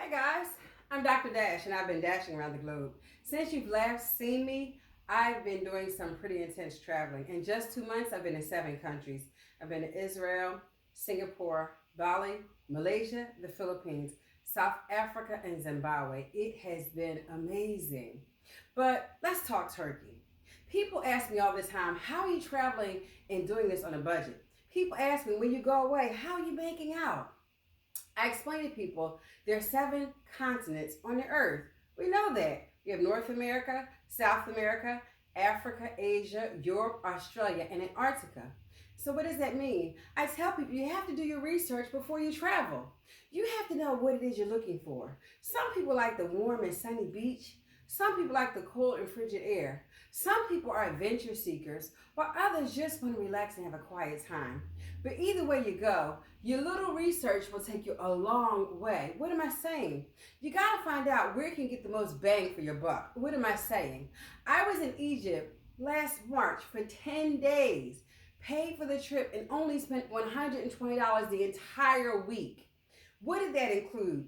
Hey guys, I'm Dr. Dash and I've been dashing around the globe. Since you've last seen me, I've been doing some pretty intense traveling. In just 2 months, I've been in 7 countries. I've been to Israel, Singapore, Bali, Malaysia, the Philippines, South Africa, and Zimbabwe. It has been amazing. But let's talk Turkey. People ask me all the time, how are you traveling and doing this on a budget? People ask me, when you go away, how are you making out? I explain to people there are 7 continents on the earth. We know that. We have North America, South America, Africa, Asia, Europe, Australia, and Antarctica. So what does that mean? I tell people you have to do your research before you travel. You have to know what it is you're looking for. Some people like the warm and sunny beach. Some people like the cold and frigid air. Some people are adventure seekers, while others just want to relax and have a quiet time. But either way you go, your little research will take you a long way. What am I saying? You got to find out where you can get the most bang for your buck. What am I saying? I was in Egypt last March for 10 days, paid for the trip, and only spent $120 the entire week. What did that include?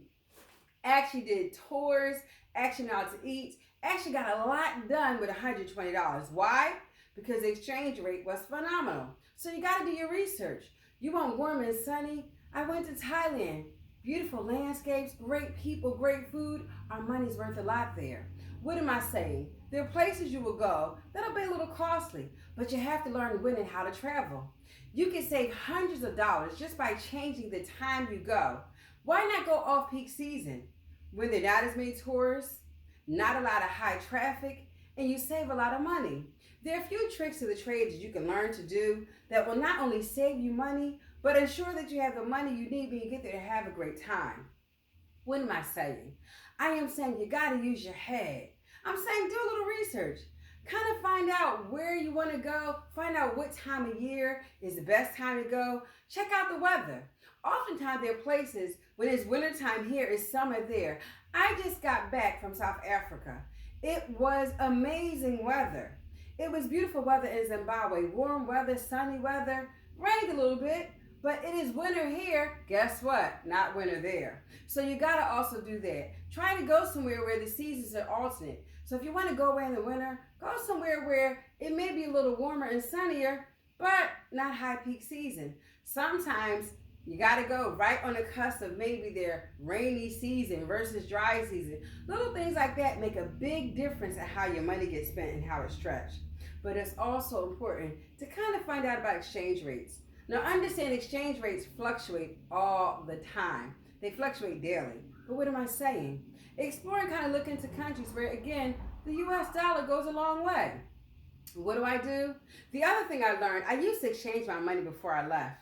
Actually did tours, actually know how to eat, actually got a lot done with $120. Why? Because the exchange rate was phenomenal. So you got to do your research. You want warm and sunny? I went to Thailand. Beautiful landscapes, great people, great food. Our money's worth a lot there. What am I saying? There are places you will go that'll be a little costly, but you have to learn when and how to travel. You can save hundreds of dollars just by changing the time you go. Why not go off peak season when there are not as many tourists, not a lot of high traffic, and you save a lot of money? There are a few tricks to the trade that you can learn to do that will not only save you money, but ensure that you have the money you need when you get there to have a great time. What am I saying? I am saying you got to use your head. I'm saying do a little research. Kind of find out where you want to go. Find out what time of year is the best time to go. Check out the weather. Oftentimes there are places when it's wintertime here, it's summer there. I just got back from South Africa. It was amazing weather. It was beautiful weather in Zimbabwe. Warm weather, sunny weather, rained a little bit, but it is winter here. Guess what? Not winter there. So you got to also do that. Try to go somewhere where the seasons are alternate. So if you want to go away in the winter, go somewhere where it may be a little warmer and sunnier, but not high peak season. Sometimes you got to go right on the cusp of maybe their rainy season versus dry season. Little things like that make a big difference in how your money gets spent and how it's stretched. But it's also important to kind of find out about exchange rates. Now, understand exchange rates fluctuate all the time. They fluctuate daily. But what am I saying? Explore and kind of look into countries where, again, the US dollar goes a long way. What do? The other thing I learned, I used to exchange my money before I left.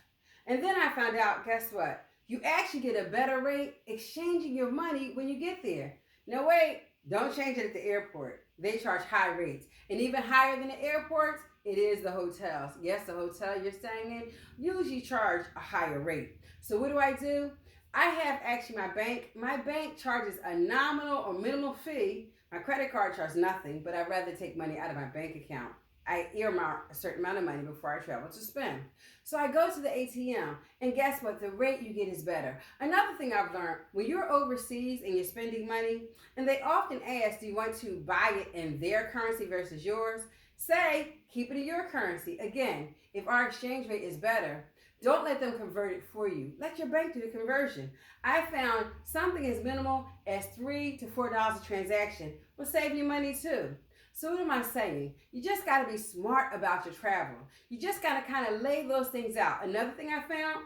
And then I found out, guess what? You actually get a better rate exchanging your money when you get there. Now wait, don't change it at the airport. They charge high rates. And even higher than the airports, it is the hotels. Yes, the hotel you're staying in usually charge a higher rate. So what do? I have actually my bank charges a nominal or minimal fee. My credit card charges nothing, but I'd rather take money out of my bank account. I earmark a certain amount of money before I travel to spend. So I go to the ATM, and guess what? The rate you get is better. Another thing I've learned, when you're overseas and you're spending money, and they often ask, do you want to buy it in their currency versus yours? Say, keep it in your currency. Again, if our exchange rate is better, don't let them convert it for you. Let your bank do the conversion. I found something as minimal as $3 to $4 a transaction will save you money too. So what am I saying? You just got to be smart about your travel. You just got to kind of lay those things out. Another thing I found,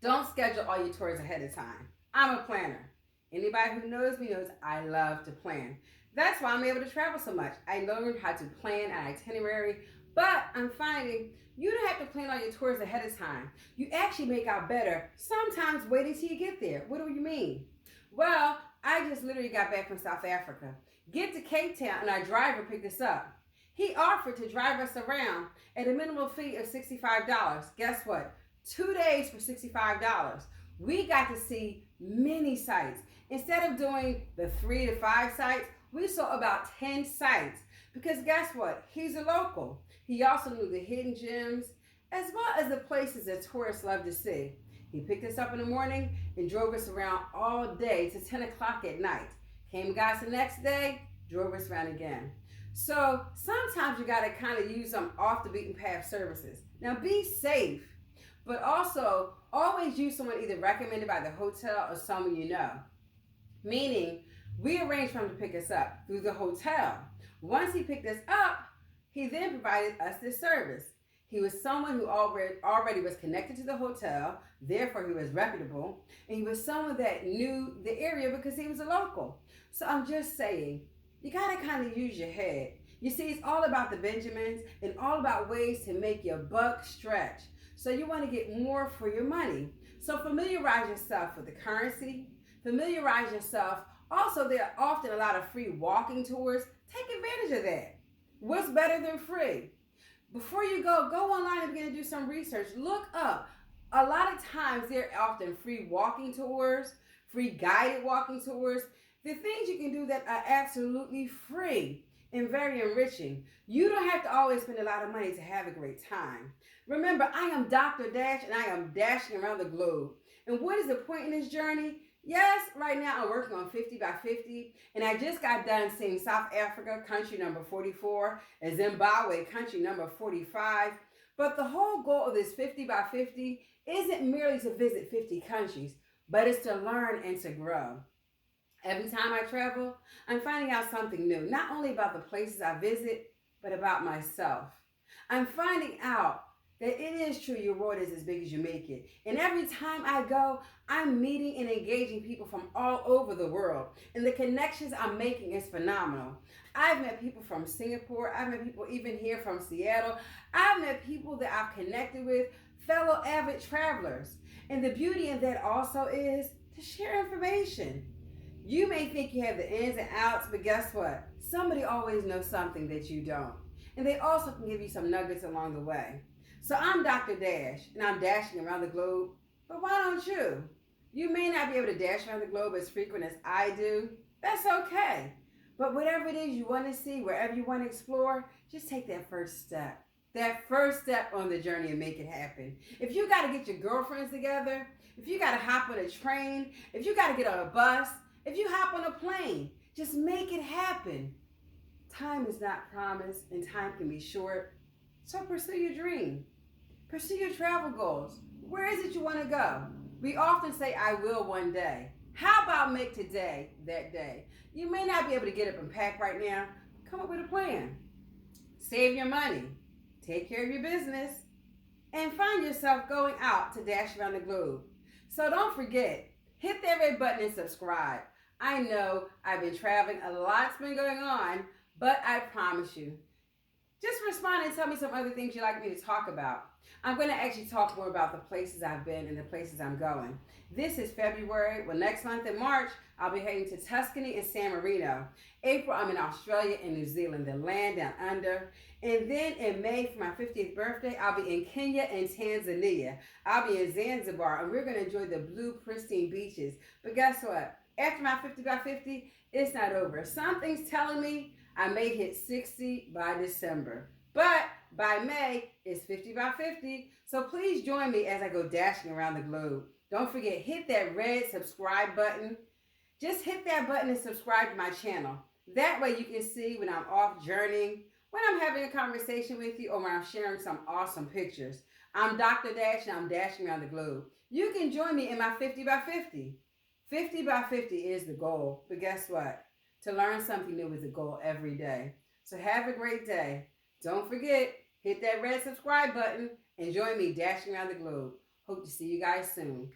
don't schedule all your tours ahead of time. I'm a planner. Anybody who knows me knows I love to plan. That's why I'm able to travel so much. I learned how to plan an itinerary, but I'm finding you don't have to plan all your tours ahead of time. You actually make out better sometimes waiting till you get there. What do you mean? Well, I just literally got back from South Africa. Get to Cape Town and our driver picked us up. He offered to drive us around at a minimum fee of $65. Guess what? 2 days for $65. We got to see many sites. Instead of doing the 3 to 5 sites, we saw about 10 sites. Because guess what? He's a local. He also knew the hidden gems as well as the places that tourists love to see. He picked us up in the morning and drove us around all day to 10 o'clock at night. Came guys the next day, drove us around again. So sometimes you got to kind of use some off the beaten path services. Now be safe, but also always use someone either recommended by the hotel or someone you know. Meaning, we arranged for him to pick us up through the hotel. Once he picked us up, he then provided us this service. He was someone who already was connected to the hotel, therefore he was reputable, and he was someone that knew the area because he was a local. So I'm just saying, you gotta kind of use your head. You see, it's all about the Benjamins and all about ways to make your buck stretch. So you want to get more for your money. So familiarize yourself with the currency. Familiarize yourself. Also, there are often a lot of free walking tours. Take advantage of that. What's better than free? Before you go online and begin to do some research. Look up. A lot of times there are often free walking tours, free guided walking tours. The things you can do that are absolutely free and very enriching. You don't have to always spend a lot of money to have a great time. Remember, I am Dr. Dash and I am dashing around the globe. And what is the point in this journey? Yes, right now I'm working on 50 by 50, and I just got done seeing South Africa, country number 44, and Zimbabwe, country number 45. But the whole goal of this 50 by 50 isn't merely to visit 50 countries, but it's to learn and to grow. Every time I travel, I'm finding out something new, not only about the places I visit, but about myself. I'm finding out that it is true your world is as big as you make it. And every time I go, I'm meeting and engaging people from all over the world. And the connections I'm making is phenomenal. I've met people from Singapore. I've met people even here from Seattle. I've met people that I've connected with, fellow avid travelers. And the beauty in that also is to share information. You may think you have the ins and outs, but guess what? Somebody always knows something that you don't. And they also can give you some nuggets along the way. So I'm Dr. Dash, and I'm dashing around the globe, but why don't you? You may not be able to dash around the globe as frequent as I do. That's okay. But whatever it is you want to see, wherever you want to explore, just take that first step. That first step on the journey and make it happen. If you got to get your girlfriends together, if you got to hop on a train, if you got to get on a bus, if you hop on a plane, just make it happen. Time is not promised and time can be short. So pursue your dream. Pursue your travel goals. Where is it you want to go? We often say, I will one day. How about make today that day? You may not be able to get up and pack right now. Come up with a plan. Save your money. Take care of your business. And find yourself going out to dash around the globe. So don't forget, hit that red button and subscribe. I know I've been traveling, a lot's been going on, but I promise you, just respond and tell me some other things you'd like me to talk about. I'm going to actually talk more about the places I've been and the places I'm going. This is February. Well, next month in March, I'll be heading to Tuscany and San Marino. April, I'm in Australia and New Zealand, the land down under. And then in May, for my 50th birthday, I'll be in Kenya and Tanzania. I'll be in Zanzibar, and we're going to enjoy the blue, pristine beaches. But guess what? After my 50 by 50, it's not over. Something's telling me I may hit 60 by December. But by May, it's 50 by 50. So please join me as I go dashing around the globe. Don't forget, hit that red subscribe button. Just hit that button and subscribe to my channel. That way you can see when I'm off journeying, when I'm having a conversation with you, or when I'm sharing some awesome pictures. I'm Dr. Dash and I'm dashing around the globe. You can join me in my 50 by 50. 50 by 50 is the goal. But guess what? To learn something new is the goal every day. So have a great day. Don't forget, hit that red subscribe button and join me dashing around the globe. Hope to see you guys soon.